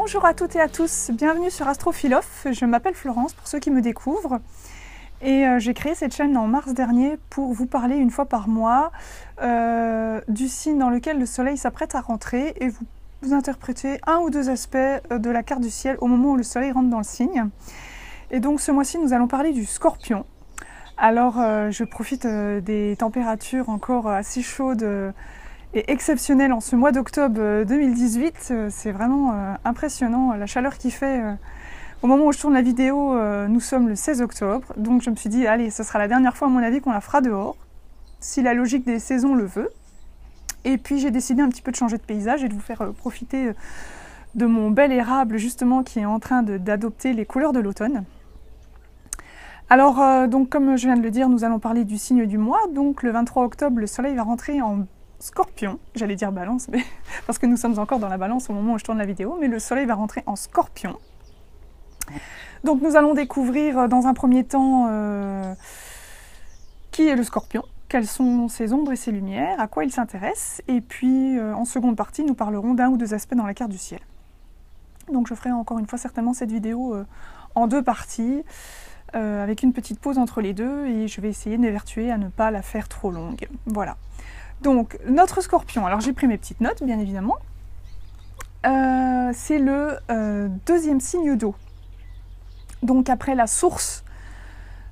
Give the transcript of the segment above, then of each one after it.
Bonjour à toutes et à tous, bienvenue sur Astrophilosophe. Je m'appelle Florence pour ceux qui me découvrent et j'ai créé cette chaîne en mars dernier pour vous parler une fois par mois du signe dans lequel le soleil s'apprête à rentrer et vous interpréter un ou deux aspects de la carte du ciel au moment où le soleil rentre dans le signe. Et donc ce mois-ci nous allons parler du Scorpion. Alors je profite des températures encore assez chaudes et exceptionnelles en ce mois d'octobre 2018. C'est vraiment impressionnant la chaleur qu'il fait. Au moment où je tourne la vidéo, nous sommes le 16 octobre. Donc je me suis dit, allez, ce sera la dernière fois à mon avis qu'on la fera dehors, si la logique des saisons le veut. Et puis j'ai décidé un petit peu de changer de paysage et de vous faire profiter de mon bel érable justement qui est en train d'adopter les couleurs de l'automne. Alors, donc comme je viens de le dire, nous allons parler du signe du mois. Donc le 23 octobre, le soleil va rentrer en Scorpion. J'allais dire balance, mais parce que nous sommes encore dans la balance au moment où je tourne la vidéo, mais le soleil va rentrer en Scorpion. Donc nous allons découvrir dans un premier temps qui est le Scorpion, quelles sont ses ombres et ses lumières, à quoi il s'intéresse, et puis en seconde partie, nous parlerons d'un ou deux aspects dans la carte du ciel. Donc je ferai encore une fois certainement cette vidéo en deux parties, avec une petite pause entre les deux, et je vais essayer de m'évertuer à ne pas la faire trop longue. Voilà. Donc, notre Scorpion, alors j'ai pris mes petites notes, bien évidemment. C'est le deuxième signe d'eau. Donc après la source,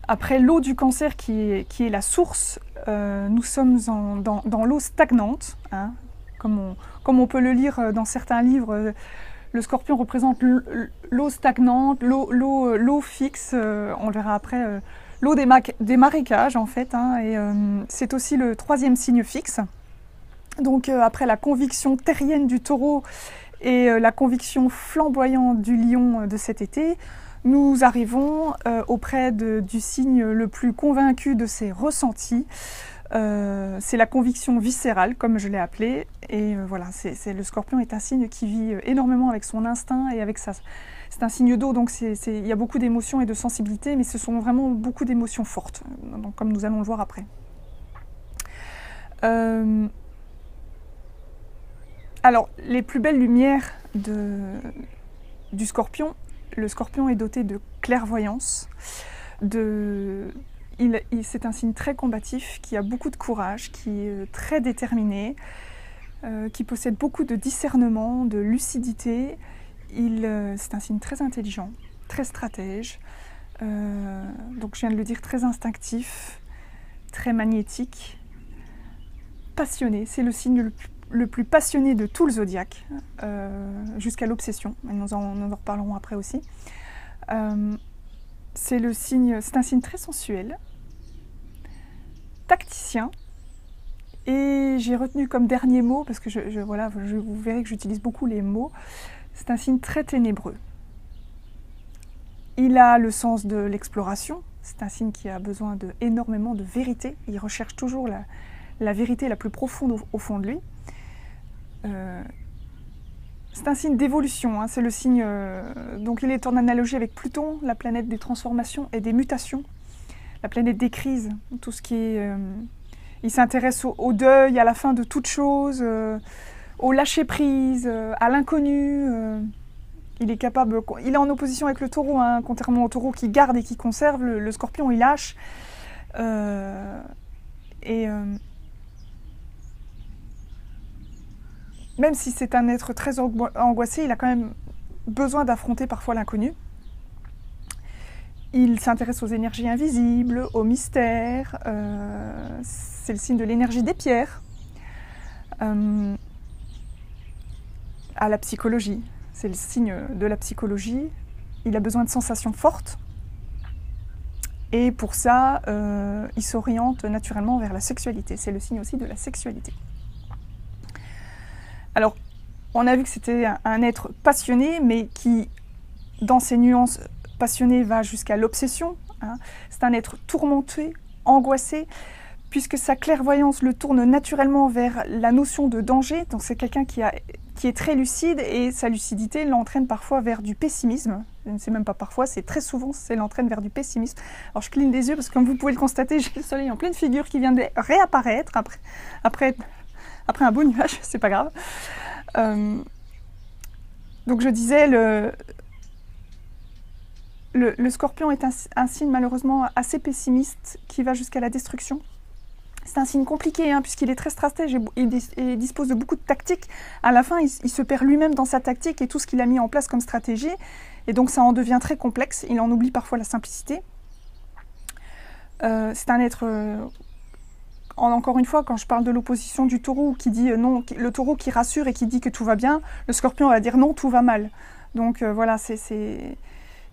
après l'eau du Cancer qui est la source, nous sommes dans l'eau stagnante, hein, comme on peut le lire dans certains livres. Le Scorpion représente l'eau stagnante, l'eau fixe, on le verra après, l'eau des marécages en fait, hein, et c'est aussi le troisième signe fixe. Donc après la conviction terrienne du Taureau et la conviction flamboyante du Lion de cet été, nous arrivons auprès du signe le plus convaincu de ses ressentis. C'est la conviction viscérale, comme je l'ai appelé, et voilà, le Scorpion est un signe qui vit énormément avec son instinct et avec c'est un signe d'eau, donc il y a beaucoup d'émotions et de sensibilité, mais ce sont vraiment beaucoup d'émotions fortes, donc, comme nous allons le voir après. Alors, les plus belles lumières du Scorpion, le Scorpion est doté de clairvoyance, c'est un signe très combatif, qui a beaucoup de courage, qui est très déterminé, qui possède beaucoup de discernement, de lucidité. C'est un signe très intelligent, très stratège, donc je viens de le dire, très instinctif, très magnétique, passionné. C'est le signe le plus passionné de tout le zodiaque, jusqu'à l'obsession, et nous en reparlerons après aussi. C'est un signe très sensuel, tacticien, et j'ai retenu comme dernier mot, parce que vous verrez que j'utilise beaucoup les mots, c'est un signe très ténébreux. Il a le sens de l'exploration, c'est un signe qui a besoin énormément de vérité, il recherche toujours la vérité la plus profonde au fond de lui. C'est un signe d'évolution, hein, c'est le signe, donc il est en analogie avec Pluton, la planète des transformations et des mutations, la planète des crises, tout ce qui est... il s'intéresse au deuil, à la fin de toute chose, au lâcher-prise, à l'inconnu. Il est en opposition avec le Taureau, hein, contrairement au Taureau qui garde et qui conserve, le Scorpion il lâche. Même si c'est un être très angoissé, il a quand même besoin d'affronter parfois l'inconnu. Il s'intéresse aux énergies invisibles, aux mystères, c'est le signe de l'énergie des pierres, à la psychologie, c'est le signe de la psychologie. Il a besoin de sensations fortes, et pour ça, il s'oriente naturellement vers la sexualité. C'est le signe aussi de la sexualité. Alors, on a vu que c'était un être passionné, mais qui, dans ses nuances passionnées, va jusqu'à l'obsession. Hein. C'est un être tourmenté, angoissé, puisque sa clairvoyance le tourne naturellement vers la notion de danger. Donc c'est quelqu'un qui est très lucide, et sa lucidité l'entraîne parfois vers du pessimisme. Je ne sais même pas parfois, c'est très souvent, c'est l'entraîne vers du pessimisme. Alors je cligne des yeux, parce que comme vous pouvez le constater, j'ai le soleil en pleine figure qui vient de réapparaître après un beau nuage, c'est pas grave. Donc je disais, le scorpion est un signe malheureusement assez pessimiste qui va jusqu'à la destruction. C'est un signe compliqué, hein, puisqu'il est très stratège et dispose de beaucoup de tactiques. À la fin, il se perd lui-même dans sa tactique et tout ce qu'il a mis en place comme stratégie. Et donc ça en devient très complexe. Il en oublie parfois la simplicité. C'est un être... encore une fois, quand je parle de l'opposition du taureau qui dit non, le taureau qui rassure et qui dit que tout va bien, le scorpion va dire non, tout va mal. Donc voilà,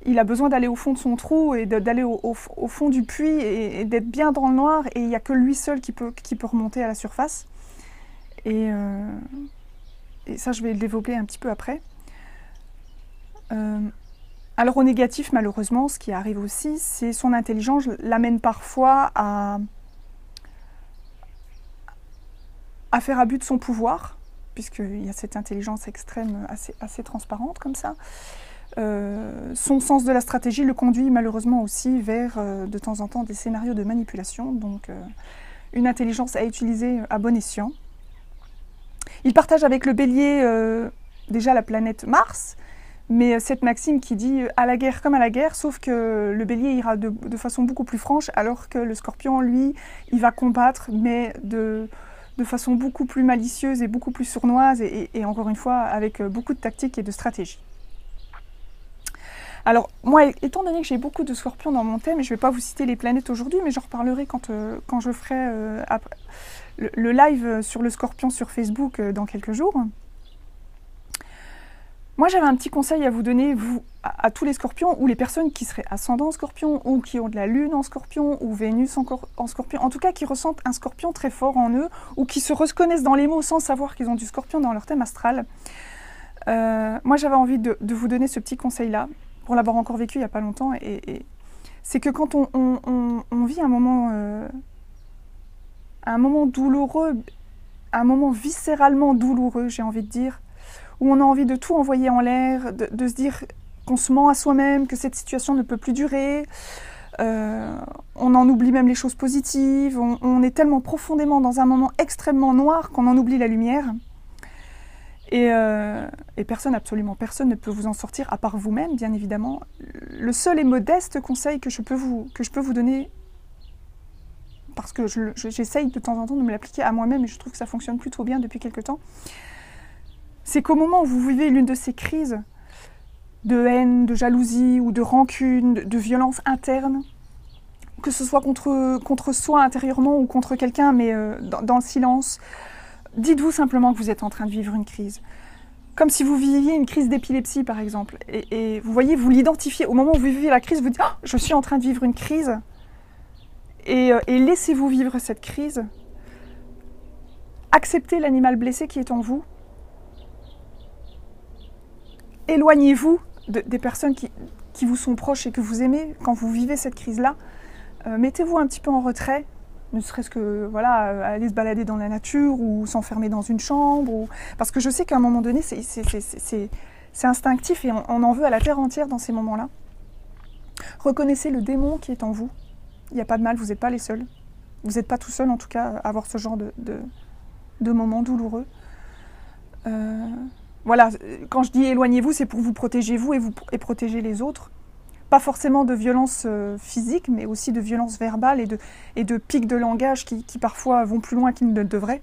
il a besoin d'aller au fond de son trou et d'aller au fond du puits et d'être bien dans le noir, et il n'y a que lui seul qui peut remonter à la surface. Et ça, je vais le développer un petit peu après. Alors au négatif, malheureusement, ce qui arrive aussi, c'est son intelligence l'amène parfois à faire abus de son pouvoir, puisqu'il y a cette intelligence extrême assez transparente comme ça. Son sens de la stratégie le conduit malheureusement aussi vers de temps en temps des scénarios de manipulation, donc une intelligence à utiliser à bon escient. Il partage avec le bélier déjà la planète Mars, mais cette maxime qui dit à la guerre comme à la guerre, sauf que le bélier ira de façon beaucoup plus franche, alors que le scorpion, lui, il va combattre, mais de façon beaucoup plus malicieuse et beaucoup plus sournoise, et encore une fois avec beaucoup de tactique et de stratégie. Alors, moi, étant donné que j'ai beaucoup de scorpions dans mon thème, je ne vais pas vous citer les planètes aujourd'hui, mais j'en reparlerai quand je ferai le live sur le scorpion sur Facebook dans quelques jours. Moi, j'avais un petit conseil à vous donner, à tous les scorpions, ou les personnes qui seraient ascendants scorpion, ou qui ont de la lune en scorpion, ou Vénus en scorpion, en tout cas qui ressentent un scorpion très fort en eux, ou qui se reconnaissent dans les mots sans savoir qu'ils ont du scorpion dans leur thème astral. Moi, j'avais envie de vous donner ce petit conseil-là, pour l'avoir encore vécu il n'y a pas longtemps, et c'est que quand on vit un moment douloureux, un moment viscéralement douloureux, j'ai envie de dire, où on a envie de tout envoyer en l'air, de se dire qu'on se ment à soi-même, que cette situation ne peut plus durer, on en oublie même les choses positives, on est tellement profondément dans un moment extrêmement noir qu'on en oublie la lumière. Et personne, absolument personne ne peut vous en sortir, à part vous-même, bien évidemment. Le seul et modeste conseil que je peux vous donner, parce que j'essaye de temps en temps de me l'appliquer à moi-même, et je trouve que ça fonctionne plutôt bien depuis quelque temps, c'est qu'au moment où vous vivez l'une de ces crises de haine, de jalousie ou de rancune, de violence interne, que ce soit contre soi intérieurement ou contre quelqu'un, mais dans le silence, dites-vous simplement que vous êtes en train de vivre une crise. Comme si vous viviez une crise d'épilepsie, par exemple. Et vous voyez, vous l'identifiez. Au moment où vous vivez la crise, vous dites oh, « je suis en train de vivre une crise ». Et laissez-vous vivre cette crise. Acceptez l'animal blessé qui est en vous. Éloignez-vous des personnes qui vous sont proches et que vous aimez quand vous vivez cette crise-là. Mettez-vous un petit peu en retrait. Ne serait-ce que voilà, aller se balader dans la nature ou s'enfermer dans une chambre. Parce que je sais qu'à un moment donné, c'est instinctif et on en veut à la terre entière dans ces moments-là. Reconnaissez le démon qui est en vous. Il n'y a pas de mal, vous n'êtes pas les seuls. Vous n'êtes pas tout seul, en tout cas, à avoir ce genre de moments douloureux. Voilà, quand je dis éloignez-vous, c'est pour vous protéger vous et protéger les autres. Pas forcément de violence physique, mais aussi de violence verbale et de pics de langage qui parfois vont plus loin qu'ils ne devraient.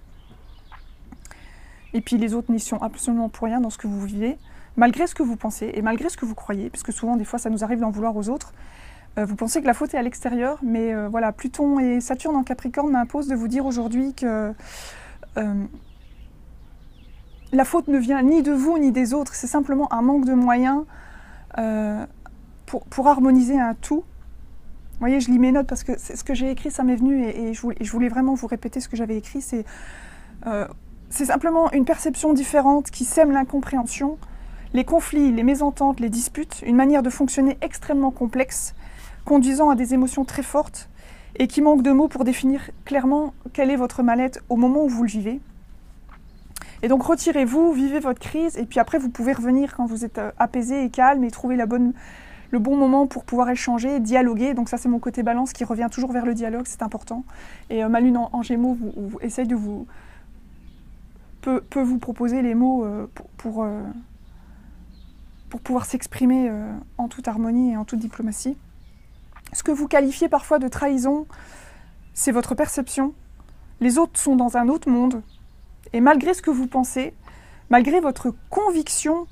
Et puis les autres n'y sont absolument pour rien dans ce que vous vivez, malgré ce que vous pensez et malgré ce que vous croyez, parce que souvent, des fois, ça nous arrive d'en vouloir aux autres. Vous pensez que la faute est à l'extérieur, mais voilà, Pluton et Saturne en Capricorne m'imposent de vous dire aujourd'hui que la faute ne vient ni de vous ni des autres, c'est simplement un manque de moyens pour harmoniser un tout. Vous voyez, je lis mes notes parce que ce que j'ai écrit, ça m'est venu et je voulais vraiment vous répéter ce que j'avais écrit. C'est simplement une perception différente qui sème l'incompréhension, les conflits, les mésententes, les disputes, une manière de fonctionner extrêmement complexe, conduisant à des émotions très fortes et qui manque de mots pour définir clairement quel est votre mal-être au moment où vous le vivez. Et donc retirez-vous, vivez votre crise, et puis après vous pouvez revenir quand vous êtes apaisé et calme et trouver le bon moment pour pouvoir échanger, dialoguer. Donc ça c'est mon côté balance qui revient toujours vers le dialogue, c'est important. Et ma lune en Gémeaux essaye de peut vous proposer les mots pour pouvoir s'exprimer en toute harmonie et en toute diplomatie. Ce que vous qualifiez parfois de trahison, c'est votre perception. Les autres sont dans un autre monde. Et malgré ce que vous pensez, malgré votre conviction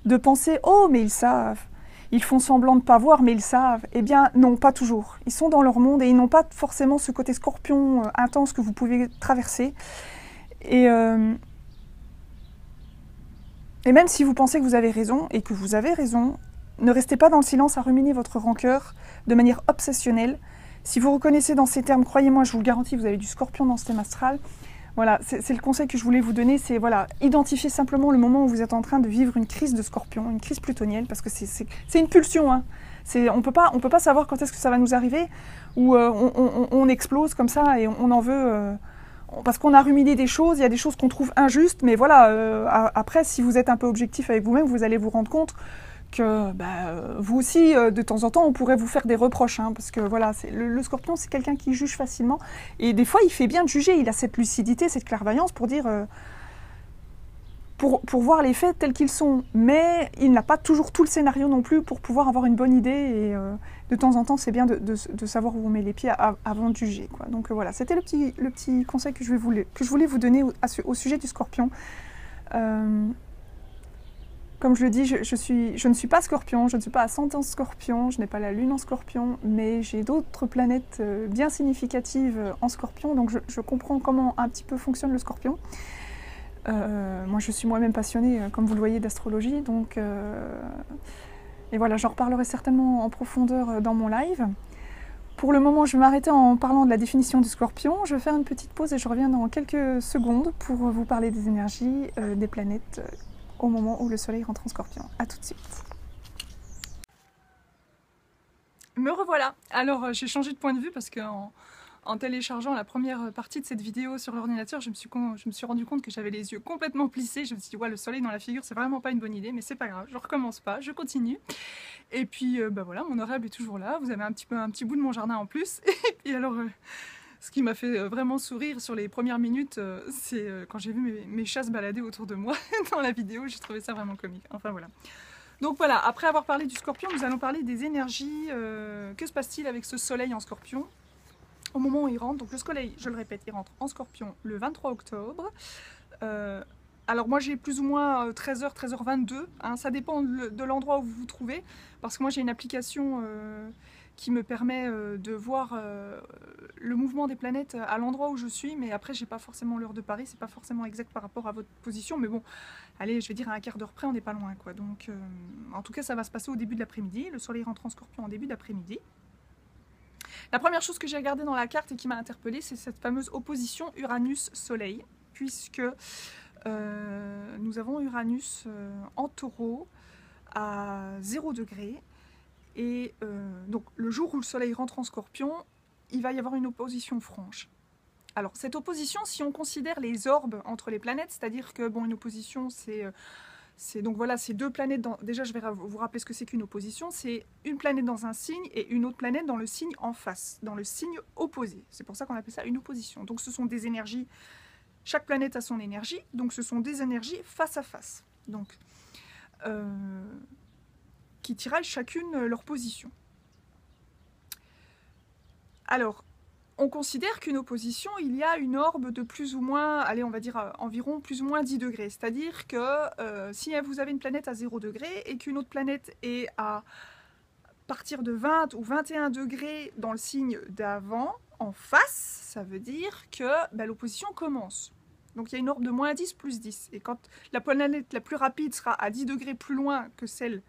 de penser « Oh, mais ils savent !» Ils font semblant de ne pas voir, mais ils savent. Eh bien, non, pas toujours. Ils sont dans leur monde et ils n'ont pas forcément ce côté scorpion intense que vous pouvez traverser. Et même si vous pensez que vous avez raison, et que vous avez raison, ne restez pas dans le silence à ruminer votre rancœur de manière obsessionnelle. Si vous reconnaissez dans ces termes, croyez-moi, je vous le garantis, vous avez du scorpion dans ce thème astral. Voilà, c'est le conseil que je voulais vous donner, c'est voilà, identifier simplement le moment où vous êtes en train de vivre une crise de scorpion, une crise plutonienne, parce que c'est une pulsion. Hein. On peut pas savoir quand est-ce que ça va nous arriver, ou on explose comme ça et on en veut... parce qu'on a ruminé des choses, il y a des choses qu'on trouve injustes, mais voilà, après, si vous êtes un peu objectif avec vous-même, vous allez vous rendre compte que vous aussi, de temps en temps, on pourrait vous faire des reproches, hein, parce que voilà, le scorpion, c'est quelqu'un qui juge facilement, et des fois, il fait bien de juger, il a cette lucidité, cette clairvoyance pour dire, pour voir les faits tels qu'ils sont, mais il n'a pas toujours tout le scénario non plus pour pouvoir avoir une bonne idée, et de temps en temps, c'est bien de savoir où on met les pieds avant de juger, quoi. Donc voilà, c'était le petit conseil que je voulais vous donner au sujet du scorpion. Comme je le dis, je ne suis pas scorpion, je ne suis pas ascendant scorpion, je n'ai pas la lune en scorpion, mais j'ai d'autres planètes bien significatives en scorpion, donc je comprends comment un petit peu fonctionne le scorpion. Moi, je suis moi-même passionnée, comme vous le voyez, d'astrologie, donc... et voilà, j'en reparlerai certainement en profondeur dans mon live. Pour le moment, je vais m'arrêter en parlant de la définition du scorpion. Je vais faire une petite pause et je reviens dans quelques secondes pour vous parler des énergies des planètes au moment où le soleil rentre en scorpion. A tout de suite. Me revoilà. Alors, j'ai changé de point de vue parce qu'en téléchargeant la première partie de cette vidéo sur l'ordinateur, je me suis rendu compte que j'avais les yeux complètement plissés. Je me suis dit, ouais, le soleil dans la figure, c'est vraiment pas une bonne idée, mais c'est pas grave, je recommence pas, je continue. Et puis, voilà, mon horaire est toujours là. Vous avez un petit bout de mon jardin en plus. Et puis alors... ce qui m'a fait vraiment sourire sur les premières minutes, c'est quand j'ai vu mes chats se balader autour de moi dans la vidéo, j'ai trouvé ça vraiment comique. Enfin voilà. Donc voilà, après avoir parlé du scorpion, nous allons parler des énergies. Que se passe-t-il avec ce soleil en scorpion au moment où il rentre? Donc le soleil, je le répète, il rentre en scorpion le 23 octobre. Alors moi j'ai plus ou moins 13h, 13h22, hein, ça dépend de l'endroit où vous vous trouvez, parce que moi j'ai une application... qui me permet de voir le mouvement des planètes à l'endroit où je suis, mais après j'ai pas forcément l'heure de Paris, c'est pas forcément exact par rapport à votre position, mais bon, allez, je vais dire à un quart d'heure près, on n'est pas loin, quoi. Donc, en tout cas, ça va se passer au début de l'après-midi, le soleil rentre en scorpion en début d'après-midi. La première chose que j'ai regardée dans la carte et qui m'a interpellée, c'est cette fameuse opposition Uranus-Soleil, puisque nous avons Uranus en taureau à 0 degré. Et donc le jour où le soleil rentre en scorpion, il va y avoir une opposition franche. Alors cette opposition, si on considère les orbes entre les planètes, c'est-à-dire que bon, une opposition c'est donc voilà, c'est deux planètes dans... Déjà je vais vous rappeler ce que c'est qu'une opposition, c'est une planète dans un signe et une autre planète dans le signe en face, dans le signe opposé. C'est pour ça qu'on appelle ça une opposition. Donc ce sont des énergies, chaque planète a son énergie, donc ce sont des énergies face à face. Donc qui tiraillent chacune leur position. Alors, on considère qu'une opposition, il y a une orbe de plus ou moins, allez, on va dire environ plus ou moins 10 degrés. C'est-à-dire que si vous avez une planète à 0 degré et qu'une autre planète est à partir de 20 ou 21 degrés dans le signe d'avant, en face, ça veut dire que l'opposition commence. Donc il y a une orbe de moins 10 plus 10. Et quand la planète la plus rapide sera à 10 degrés plus loin que celle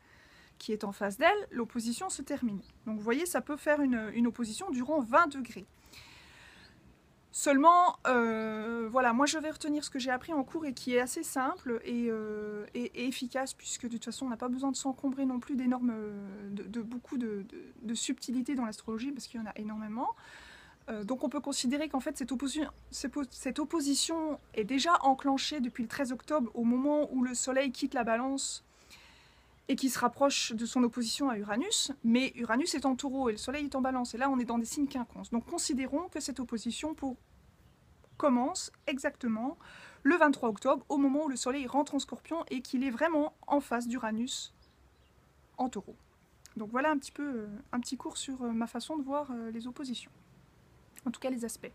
qui est en face d'elle, l'opposition se termine. Donc vous voyez, ça peut faire une opposition durant 20 degrés. Seulement, voilà, moi je vais retenir ce que j'ai appris en cours et qui est assez simple et efficace, puisque de toute façon on n'a pas besoin de s'encombrer non plus d'énormes, beaucoup de subtilités dans l'astrologie, parce qu'il y en a énormément. Donc on peut considérer qu'en fait cette opposition est déjà enclenchée depuis le 13 octobre, au moment où le soleil quitte la balance et qui se rapproche de son opposition à Uranus, mais Uranus est en taureau et le soleil est en balance, et là on est dans des signes quinconces. Donc considérons que cette opposition commence exactement le 23 octobre, au moment où le soleil rentre en scorpion et qu'il est vraiment en face d'Uranus en taureau. Donc voilà un petit peu un petit cours sur ma façon de voir les oppositions. En tout cas les aspects.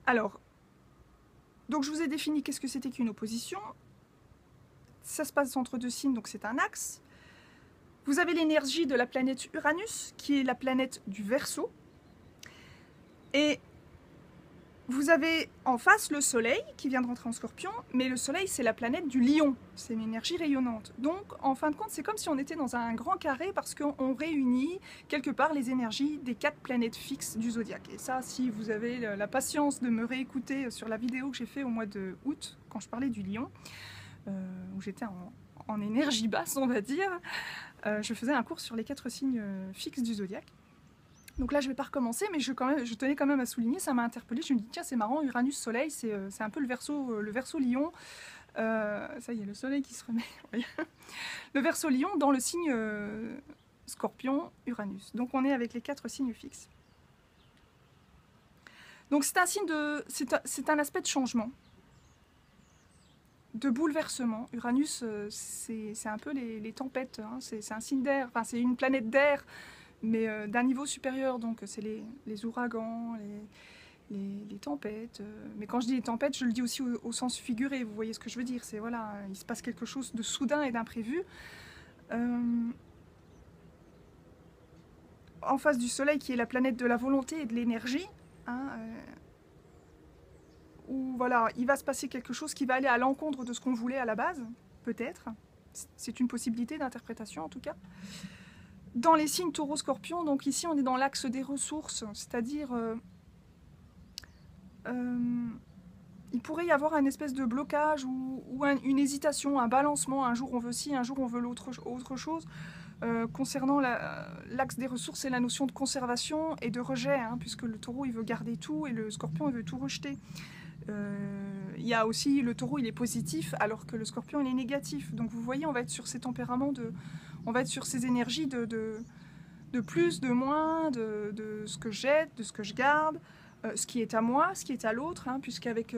Alors, donc je vous ai défini qu'est-ce que c'était qu'une opposition. Ça se passe entre deux signes, donc c'est un axe. Vous avez l'énergie de la planète Uranus, qui est la planète du Verseau. Et vous avez en face le Soleil, qui vient de rentrer en Scorpion, mais le Soleil, c'est la planète du Lion. C'est une énergie rayonnante. Donc, en fin de compte, c'est comme si on était dans un grand carré, parce qu'on réunit quelque part les énergies des 4 planètes fixes du zodiaque. Et ça, si vous avez la patience de me réécouter sur la vidéo que j'ai fait au mois de août, quand je parlais du Lion, où j'étais en énergie basse, on va dire, je faisais un cours sur les 4 signes fixes du zodiaque. Donc là, je ne vais pas recommencer, mais je tenais quand même à souligner, ça m'a interpellée. Je me dis, tiens, c'est marrant, Uranus-Soleil, c'est un peu le Verseau-Lion. Ça y est, le Soleil qui se remet. Le Verseau-Lion dans le signe Scorpion-Uranus. Donc on est avec les 4 signes fixes. Donc c'est un signe c'est un aspect de changement, de bouleversement. Uranus, c'est un peu les tempêtes, hein. C'est un signe d'air, enfin c'est une planète d'air, mais d'un niveau supérieur, donc c'est les ouragans, les tempêtes. Mais quand je dis les tempêtes, je le dis aussi au sens figuré, vous voyez ce que je veux dire. C'est voilà, il se passe quelque chose de soudain et d'imprévu. En face du Soleil, qui est la planète de la volonté et de l'énergie, hein, où voilà, il va se passer quelque chose qui va aller à l'encontre de ce qu'on voulait à la base, peut-être. C'est une possibilité d'interprétation en tout cas. Dans les signes Taureau-Scorpion, donc ici on est dans l'axe des ressources, c'est-à-dire il pourrait y avoir un espèce de blocage ou une hésitation, un balancement, un jour on veut ci, un jour on veut autre chose. Concernant l'axe des ressources, c'est la notion de conservation et de rejet, hein, puisque le taureau il veut garder tout et le scorpion il veut tout rejeter. Il y a aussi le taureau il est positif alors que le scorpion il est négatif. Donc vous voyez, on va être sur ces tempéraments, on va être sur ces énergies de plus, de moins, de ce que je jette, de ce que je garde, ce qui est à moi, ce qui est à l'autre, hein, puisqu'avec...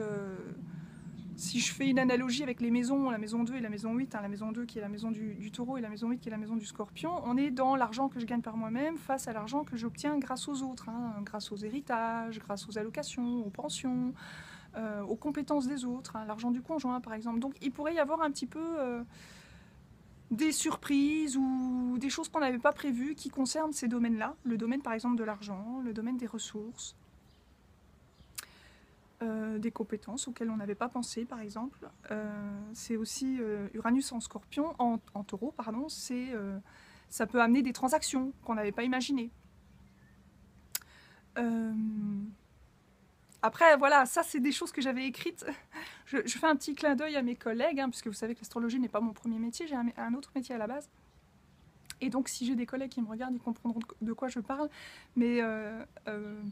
si je fais une analogie avec les maisons, la maison 2 et la maison 8, hein, la maison 2 qui est la maison du taureau et la maison 8 qui est la maison du scorpion, on est dans l'argent que je gagne par moi-même face à l'argent que j'obtiens grâce aux autres, hein, grâce aux héritages, grâce aux allocations, aux pensions, aux compétences des autres, hein, l'argent du conjoint par exemple. Donc il pourrait y avoir un petit peu des surprises ou des choses qu'on n'avait pas prévues qui concernent ces domaines-là, le domaine par exemple de l'argent, le domaine des ressources. Des compétences auxquelles on n'avait pas pensé, par exemple. C'est aussi Uranus en Scorpion, en Taureau, pardon. Ça peut amener des transactions qu'on n'avait pas imaginées. Après, voilà, ça c'est des choses que j'avais écrites. Je fais un petit clin d'œil à mes collègues, hein, puisque vous savez que l'astrologie n'est pas mon premier métier, j'ai un autre métier à la base. Et donc, si j'ai des collègues qui me regardent, ils comprendront de quoi je parle. Mais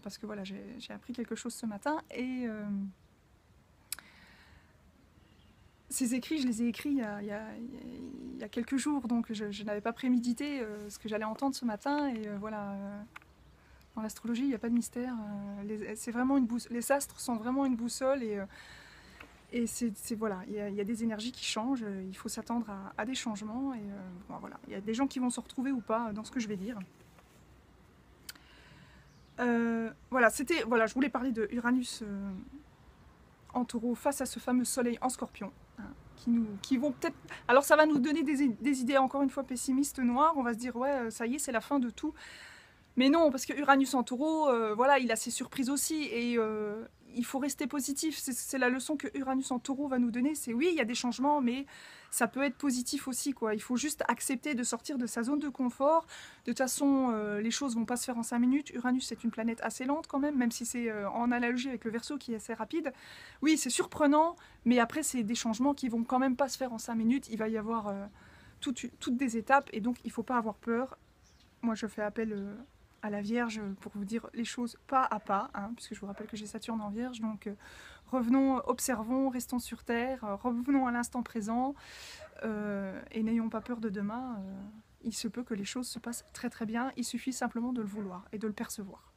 parce que voilà, j'ai appris quelque chose ce matin. Et ces écrits, je les ai écrits il y a quelques jours. Donc, je n'avais pas prémédité ce que j'allais entendre ce matin. Et voilà, dans l'astrologie, il n'y a pas de mystère. C'est vraiment les astres sont vraiment une boussole. Et voilà, il y a des énergies qui changent, il faut s'attendre à des changements, et bon, voilà, il y a des gens qui vont se retrouver ou pas dans ce que je vais dire. Voilà, je voulais parler de Uranus en Taureau face à ce fameux Soleil en Scorpion, hein, qui vont peut-être... Alors ça va nous donner des idées encore une fois pessimistes, noires, on va se dire ouais, ça y est, c'est la fin de tout. Mais non, parce que Uranus en Taureau, voilà, il a ses surprises aussi, et il faut rester positif. C'est la leçon que Uranus en Taureau va nous donner, c'est oui, il y a des changements, mais ça peut être positif aussi, quoi. Il faut juste accepter de sortir de sa zone de confort. De toute façon, les choses vont pas se faire en 5 minutes. Uranus, c'est une planète assez lente quand même si c'est en analogie avec le Verseau qui est assez rapide. Oui, c'est surprenant, mais après, c'est des changements qui vont quand même pas se faire en 5 minutes. Il va y avoir toutes des étapes, et donc il faut pas avoir peur. Moi, je fais appel... à la Vierge pour vous dire les choses pas à pas, hein, puisque je vous rappelle que j'ai Saturne en Vierge, donc revenons, observons, restons sur Terre, revenons à l'instant présent, et n'ayons pas peur de demain. Il se peut que les choses se passent très très bien, il suffit simplement de le vouloir et de le percevoir.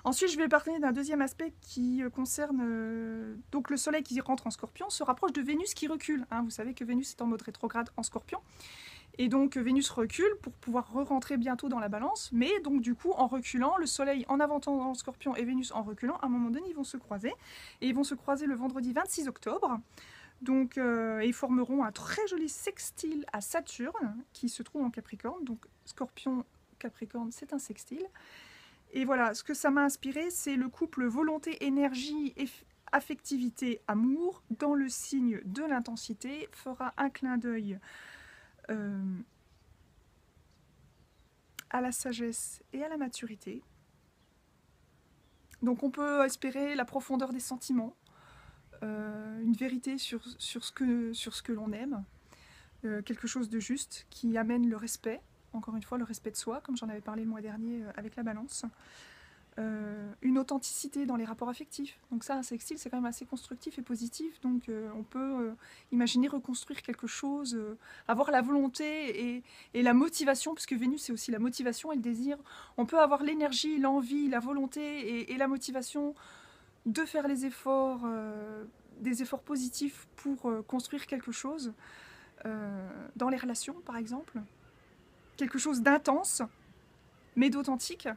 Ensuite, je vais parler d'un deuxième aspect qui concerne donc le Soleil qui rentre en Scorpion se rapproche de Vénus qui recule. Hein. Vous savez que Vénus est en mode rétrograde en Scorpion. Et donc Vénus recule pour pouvoir re-rentrer bientôt dans la balance. Mais donc du coup, en reculant, le Soleil en avançant en Scorpion et Vénus en reculant, à un moment donné, ils vont se croiser. Et ils vont se croiser le vendredi 26 octobre. Donc, ils formeront un très joli sextile à Saturne qui se trouve en Capricorne. Donc Scorpion, Capricorne, c'est un sextile. Et voilà, ce que ça m'a inspiré, c'est le couple volonté, énergie, affectivité, amour, dans le signe de l'intensité, fera un clin d'œil à la sagesse et à la maturité. Donc on peut espérer la profondeur des sentiments, une vérité sur ce que l'on aime, quelque chose de juste qui amène le respect. Encore une fois, le respect de soi, comme j'en avais parlé le mois dernier avec la balance. Une authenticité dans les rapports affectifs. Donc ça, un sextile, c'est quand même assez constructif et positif. Donc on peut imaginer reconstruire quelque chose, avoir la volonté et la motivation, puisque Vénus, c'est aussi la motivation et le désir. On peut avoir l'énergie, l'envie, la volonté et la motivation de faire les efforts, des efforts positifs pour construire quelque chose dans les relations, par exemple. Quelque chose d'intense, mais d'authentique.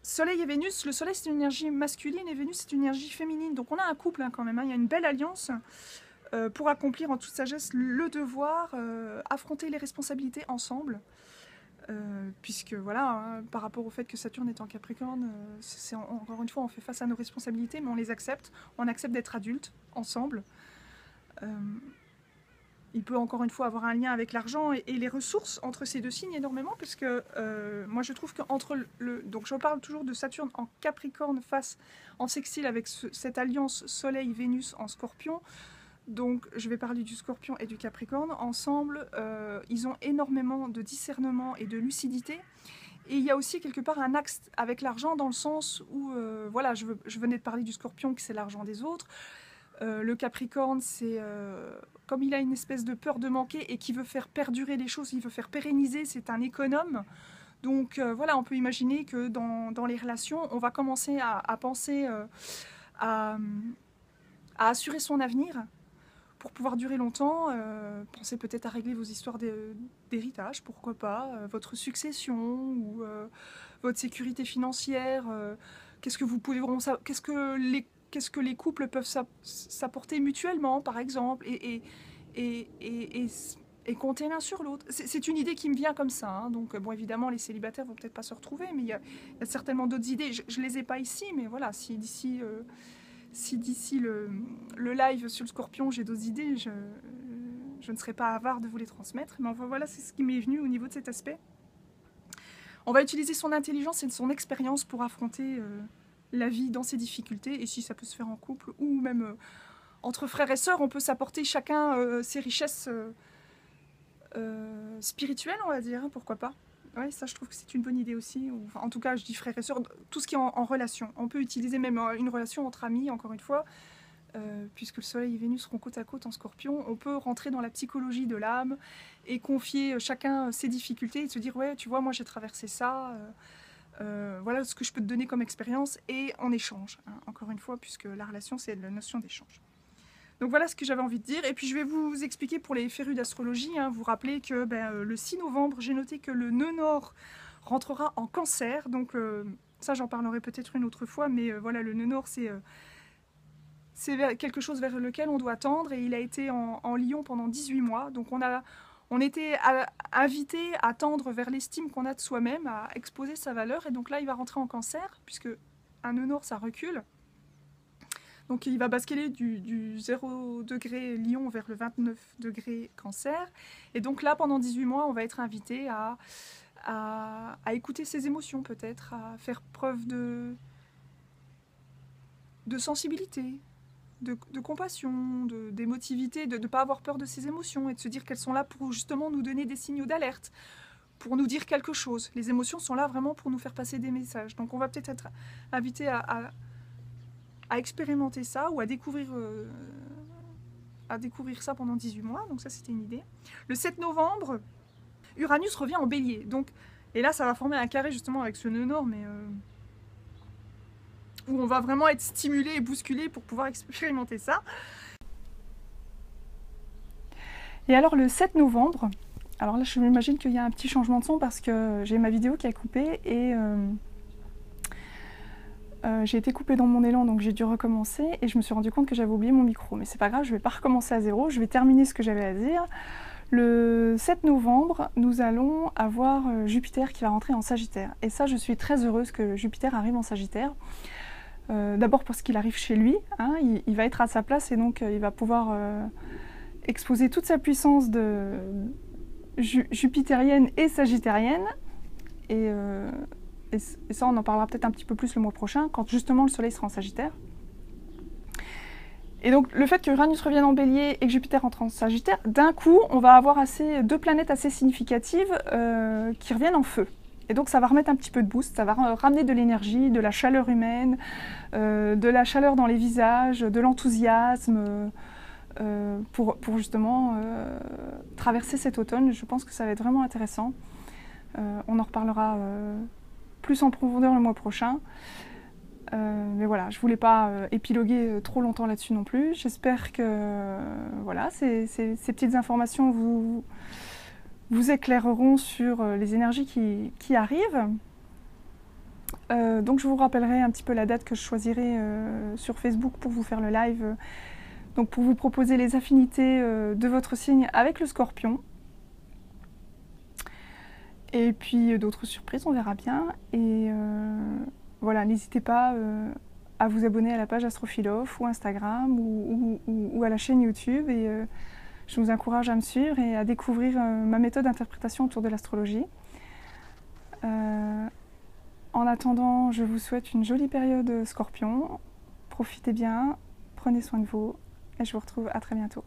Soleil et Vénus, le Soleil c'est une énergie masculine et Vénus c'est une énergie féminine. Donc on a un couple quand même, hein. Il y a une belle alliance pour accomplir en toute sagesse le devoir, affronter les responsabilités ensemble. Puisque voilà, hein, par rapport au fait que Saturne est en Capricorne, encore une fois on fait face à nos responsabilités mais on les accepte. On accepte d'être adultes ensemble. Il peut encore une fois avoir un lien avec l'argent et les ressources entre ces deux signes énormément, parce que moi je trouve qu'entre donc je parle toujours de Saturne en Capricorne face en sextile avec cette alliance Soleil-Vénus en Scorpion. Donc je vais parler du Scorpion et du Capricorne. Ensemble, ils ont énormément de discernement et de lucidité. Et il y a aussi quelque part un axe avec l'argent dans le sens où, voilà, je venais de parler du Scorpion, que c'est l'argent des autres. Le Capricorne, c'est comme il a une espèce de peur de manquer et qui veut faire perdurer les choses, il veut faire pérenniser, c'est un économe. Donc voilà, on peut imaginer que dans les relations, on va commencer à penser à assurer son avenir pour pouvoir durer longtemps. Pensez peut-être à régler vos histoires d'héritage, pourquoi pas, votre succession ou votre sécurité financière. Qu'est-ce que vous pouvez vraiment savoir, qu'est-ce que les couples peuvent s'apporter mutuellement, par exemple, et compter l'un sur l'autre. C'est une idée qui me vient comme ça. Hein. Donc, bon, évidemment, les célibataires vont peut-être pas se retrouver, mais il y a certainement d'autres idées. Je les ai pas ici, mais voilà, si d'ici le live sur le Scorpion, j'ai d'autres idées, je ne serai pas avare de vous les transmettre. Mais enfin, voilà, c'est ce qui m'est venu au niveau de cet aspect. On va utiliser son intelligence et son expérience pour affronter la vie dans ses difficultés, et si ça peut se faire en couple ou même entre frères et sœurs, on peut s'apporter chacun ses richesses spirituelles, on va dire, hein, pourquoi pas. Ouais, ça je trouve que c'est une bonne idée aussi, enfin, en tout cas je dis frères et sœurs, tout ce qui est en relation. On peut utiliser même une relation entre amis, encore une fois, puisque le Soleil et Vénus seront côte à côte en Scorpion. On peut rentrer dans la psychologie de l'âme et confier chacun ses difficultés et se dire, ouais, tu vois, moi j'ai traversé ça, voilà ce que je peux te donner comme expérience, et en échange, hein, encore une fois, puisque la relation c'est la notion d'échange. Donc voilà ce que j'avais envie de dire, et puis je vais vous expliquer pour les férus d'astrologie, hein, vous rappelez que le 6 novembre, j'ai noté que le nœud nord rentrera en Cancer, donc ça j'en parlerai peut-être une autre fois, mais voilà, le nœud nord c'est quelque chose vers lequel on doit tendre, et il a été en Lion pendant 18 mois, donc on était invité à tendre vers l'estime qu'on a de soi-même, à exposer sa valeur, et donc là il va rentrer en Cancer, puisque un nœud nord ça recule. Donc il va basculer du 0 degré Lion vers le 29 degré Cancer. Et donc là, pendant 18 mois, on va être invité à écouter ses émotions peut-être, à faire preuve de sensibilité, de compassion, d'émotivité, de ne pas avoir peur de ses émotions et de se dire qu'elles sont là pour justement nous donner des signaux d'alerte, pour nous dire quelque chose. Les émotions sont là vraiment pour nous faire passer des messages. Donc on va peut-être être invité à expérimenter ça ou à découvrir ça pendant 18 mois. Donc ça, c'était une idée. Le 7 novembre, Uranus revient en Bélier. Donc, et là, ça va former un carré justement avec ce nœud nord, mais où on va vraiment être stimulé et bousculé pour pouvoir expérimenter ça. Et alors le 7 novembre, alors là je m'imagine qu'il y a un petit changement de son parce que j'ai ma vidéo qui a coupé et j'ai été coupée dans mon élan, donc j'ai dû recommencer et je me suis rendu compte que j'avais oublié mon micro. Mais c'est pas grave, je vais pas recommencer à zéro, je vais terminer ce que j'avais à dire. Le 7 novembre, nous allons avoir Jupiter qui va rentrer en Sagittaire. Et ça, je suis très heureuse que Jupiter arrive en Sagittaire. D'abord parce qu'il arrive chez lui, hein, il va être à sa place et donc il va pouvoir exposer toute sa puissance de jupitérienne et sagittarienne. Et ça, on en parlera peut-être un petit peu plus le mois prochain, quand justement le Soleil sera en Sagittaire. Et donc le fait que Uranus revienne en Bélier et que Jupiter entre en Sagittaire, d'un coup, on va avoir deux planètes assez significatives qui reviennent en feu. Et donc ça va remettre un petit peu de boost, ça va ramener de l'énergie, de la chaleur humaine, de la chaleur dans les visages, de l'enthousiasme, pour justement traverser cet automne. Je pense que ça va être vraiment intéressant. On en reparlera plus en profondeur le mois prochain. Mais voilà, je voulais pas épiloguer trop longtemps là-dessus non plus. J'espère que voilà, ces petites informations vous éclaireront sur les énergies qui arrivent. Donc je vous rappellerai un petit peu la date que je choisirai sur Facebook pour vous faire le live. Donc pour vous proposer les affinités de votre signe avec le Scorpion. Et puis d'autres surprises, on verra bien. Et voilà, n'hésitez pas à vous abonner à la page Astrophilosophe ou Instagram ou à la chaîne YouTube. Et je vous encourage à me suivre et à découvrir ma méthode d'interprétation autour de l'astrologie. En attendant, je vous souhaite une jolie période Scorpion. Profitez bien, prenez soin de vous et je vous retrouve à très bientôt.